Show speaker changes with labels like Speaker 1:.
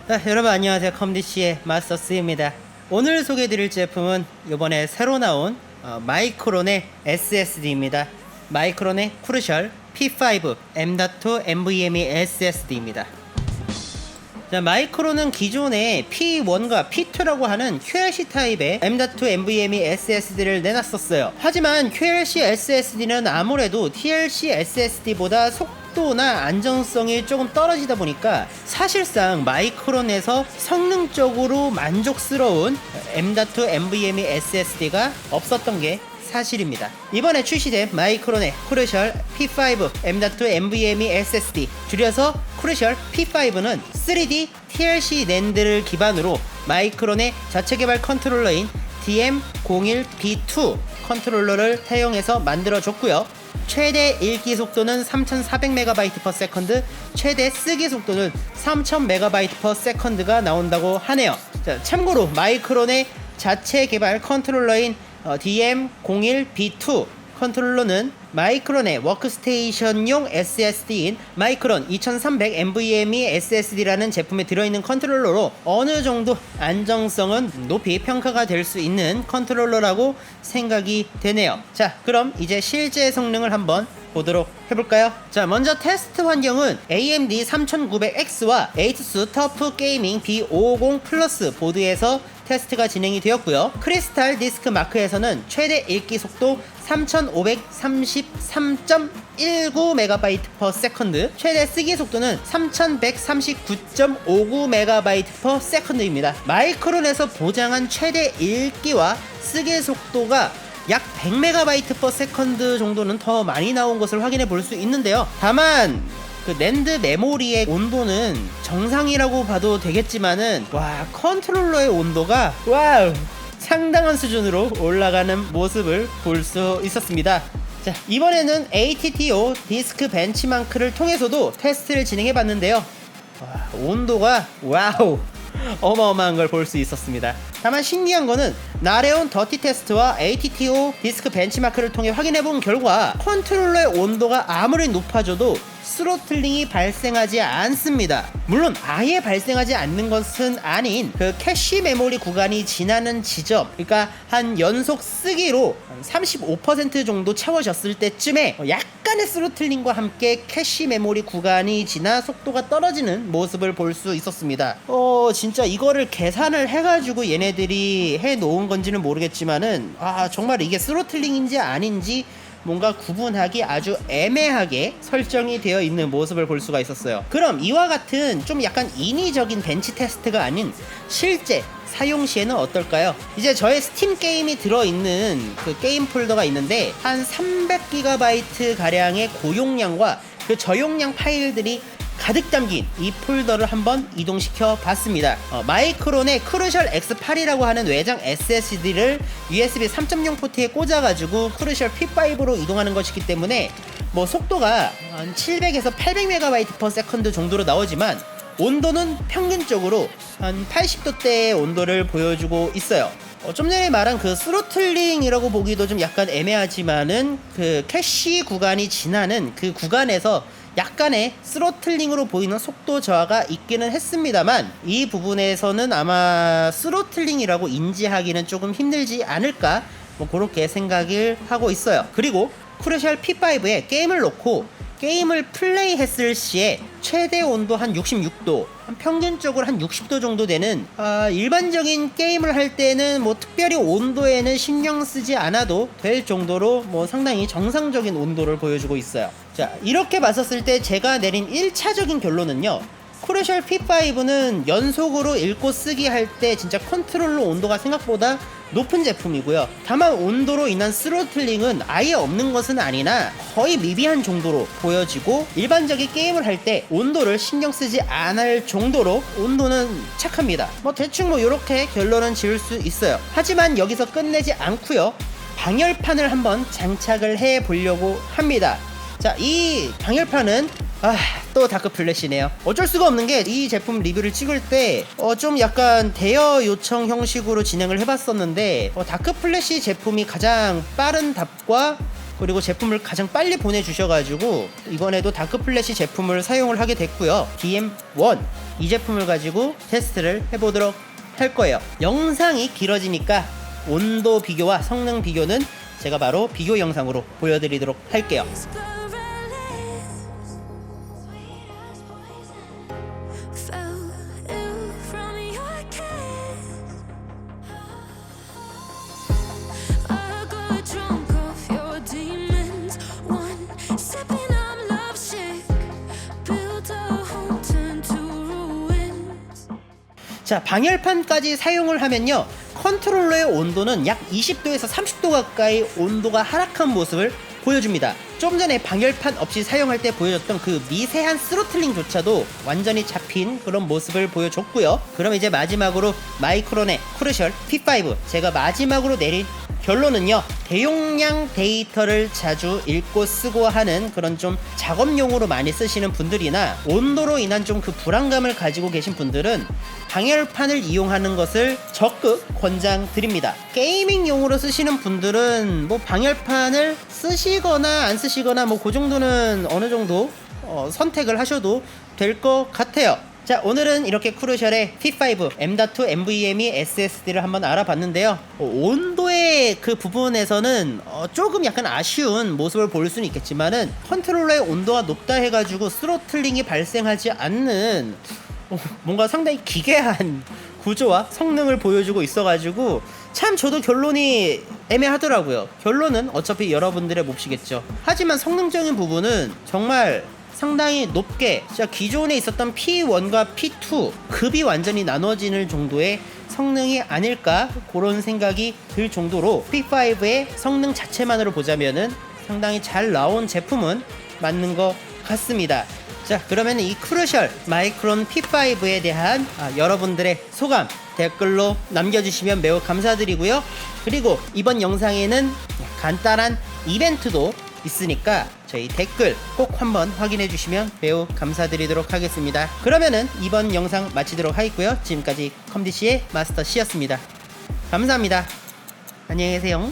Speaker 1: 여러분 안녕하세요. 컴디씨의 마스터스입니다. 오늘 소개해드릴 제품은 이번에 새로 나온 마이크론의 SSD입니다. 마이크론의 크루셜 P5 M.2 NVMe SSD입니다. 자, 마이크론은 기존에 P1과 P2라고 하는 QLC 타입의 M.2 NVMe SSD를 내놨었어요. 하지만 QLC SSD는 아무래도 TLC SSD보다 속도나 안정성이 조금 떨어지다 보니까 사실상 마이크론에서 성능적으로 만족스러운 M.2 NVMe SSD가 없었던 게 사실입니다. 이번에 출시된 마이크론의 크루셜 P5 M.2 NVMe SSD, 줄여서 크루셜 P5는 3D TLC 낸드를 기반으로 마이크론의 자체 개발 컨트롤러인 DM01B2 컨트롤러를 사용해서 만들어줬고요. 최대 읽기 속도는 3400MB/s, 최대 쓰기 속도는 3000MB/s가 나온다고 하네요. 자, 참고로 마이크론의 자체 개발 컨트롤러인 DM01B2 컨트롤러는 마이크론의 워크스테이션용 SSD인 마이크론 2300 NVMe SSD라는 제품에 들어있는 컨트롤러로 어느 정도 안정성은 높이 평가가 될 수 있는 컨트롤러라고 생각이 되네요. 자, 그럼 이제 실제 성능을 한번 보도록 해볼까요? 자, 먼저 테스트 환경은 AMD 3900X와 에이수스 터프 게이밍 B550 플러스 보드에서 테스트가 진행이 되었고요. 크리스탈 디스크 마크에서는 최대 읽기 속도 3133.19MB/s, 최대 쓰기 속도는 3139.59MB/s입니다. 마이크론에서 보장한 최대 읽기와 쓰기 속도가 약 100MB/s 정도는 더 많이 나온 것을 확인해 볼 수 있는데요. 다만 그 낸드 메모리의 온도는 정상이라고 봐도 되겠지만은, 와, 컨트롤러의 온도가 와우 상당한 수준으로 올라가는 모습을 볼 수 있었습니다. 자, 이번에는 ATTO 디스크 벤치마크를 통해서도 테스트를 진행해 봤는데요. 와, 온도가 와우 어마어마한 걸 볼 수 있었습니다. 다만 신기한 거는 나레온 더티 테스트와 ATTO 디스크 벤치마크를 통해 확인해 본 결과 컨트롤러의 온도가 아무리 높아져도 스로틀링이 발생하지 않습니다. 물론 아예 발생하지 않는 것은 아닌 그 캐시 메모리 구간이 지나는 지점, 그러니까 한 연속 쓰기로 35% 정도 채워졌을 때쯤에 약간의 스로틀링과 함께 캐시 메모리 구간이 지나 속도가 떨어지는 모습을 볼 수 있었습니다. 진짜 이거를 계산을 해가지고 얘네들이 해놓은 건지는 모르겠지만은, 정말 이게 스로틀링인지 아닌지 뭔가 구분하기 아주 애매하게 설정이 되어 있는 모습을 볼 수가 있었어요. 그럼 이와 같은 좀 약간 인위적인 벤치 테스트가 아닌 실제 사용 시에는 어떨까요? 이제 저의 스팀 게임이 들어있는 그 게임 폴더가 있는데 한 300GB 가량의 고용량과 그 저용량 파일들이 가득 담긴 이 폴더를 한번 이동시켜 봤습니다. 마이크론의 크루셜 X8이라고 하는 외장 SSD를 USB 3.0 포트에 꽂아가지고 크루셜 P5로 이동하는 것이기 때문에 뭐 속도가 한 700에서 800MB/s 정도로 나오지만 온도는 평균적으로 한 80도대의 온도를 보여주고 있어요. 좀 전에 말한 그 스로틀링이라고 보기도 좀 약간 애매하지만은 그 캐시 구간이 지나는 그 구간에서 약간의 스로틀링으로 보이는 속도 저하가 있기는 했습니다만, 이 부분에서는 아마 스로틀링이라고 인지하기는 조금 힘들지 않을까, 뭐 그렇게 생각을 하고 있어요. 그리고 크루셜 P5에 게임을 놓고 게임을 플레이했을 시에 최대 온도 한 66도, 평균적으로 한 60도 정도 되는 일반적인 게임을 할 때는 뭐 특별히 온도에는 신경 쓰지 않아도 될 정도로 뭐 상당히 정상적인 온도를 보여주고 있어요. 자, 이렇게 봤었을 때 제가 내린 1차적인 결론은요, 크루셜 P5는 연속으로 읽고 쓰기 할 때 진짜 컨트롤러 온도가 생각보다 높은 제품이고요. 다만 온도로 인한 스로틀링은 아예 없는 것은 아니나 거의 미비한 정도로 보여지고, 일반적인 게임을 할 때 온도를 신경 쓰지 않을 정도로 온도는 착합니다. 뭐 대충 뭐 이렇게 결론은 지을 수 있어요. 하지만 여기서 끝내지 않고요, 방열판을 한번 장착을 해 보려고 합니다. 자, 이 방열판은 또 다크 플래시네요. 어쩔 수가 없는 게 이 제품 리뷰를 찍을 때 좀 약간 대여 요청 형식으로 진행을 해봤었는데, 다크 플래시 제품이 가장 빠른 답과 그리고 제품을 가장 빨리 보내주셔가지고 이번에도 다크플래시 제품을 사용을 하게 됐고요. DM1 이 제품을 가지고 테스트를 해보도록 할 거예요. 영상이 길어지니까 온도 비교와 성능 비교는 제가 바로 비교 영상으로 보여드리도록 할게요. 자, 방열판까지 사용을 하면요, 컨트롤러의 온도는 약 20도에서 30도 가까이 온도가 하락한 모습을 보여줍니다. 좀 전에 방열판 없이 사용할 때 보여줬던 그 미세한 스로틀링조차도 완전히 잡힌 그런 모습을 보여줬고요. 그럼 이제 마지막으로 마이크론의 크루셜 P5, 제가 마지막으로 내린 결론은요, 대용량 데이터를 자주 읽고 쓰고 하는 그런 좀 작업용으로 많이 쓰시는 분들이나 온도로 인한 좀 그 불안감을 가지고 계신 분들은 방열판을 이용하는 것을 적극 권장드립니다. 게이밍용으로 쓰시는 분들은 뭐 방열판을 쓰시거나 안 쓰시거나 뭐 그 정도는 어느 정도 선택을 하셔도 될 것 같아요. 자, 오늘은 이렇게 크루셜의 P5 M.2 NVMe SSD를 한번 알아봤는데요. 온도의 그 부분에서는 조금 약간 아쉬운 모습을 볼 수는 있겠지만은 컨트롤러의 온도가 높다 해가지고 스로틀링이 발생하지 않는 뭔가 상당히 기괴한 구조와 성능을 보여주고 있어가지고 참 저도 결론이 애매하더라고요. 결론은 어차피 여러분들의 몫이겠죠. 하지만 성능적인 부분은 정말 상당히 높게, 진짜 기존에 있었던 P1과 P2 급이 완전히 나눠지는 정도의 성능이 아닐까, 그런 생각이 들 정도로 P5의 성능 자체만으로 보자면은 상당히 잘 나온 제품은 맞는 것 같습니다. 자, 그러면 이 크루셜 마이크론 P5에 대한 여러분들의 소감 댓글로 남겨주시면 매우 감사드리고요. 그리고 이번 영상에는 간단한 이벤트도 있으니까 저희 댓글 꼭 한번 확인해 주시면 매우 감사드리도록 하겠습니다. 그러면은 이번 영상 마치도록 하겠고요. 지금까지 컴디씨의 마스터 C였습니다. 감사합니다. 안녕히 계세요.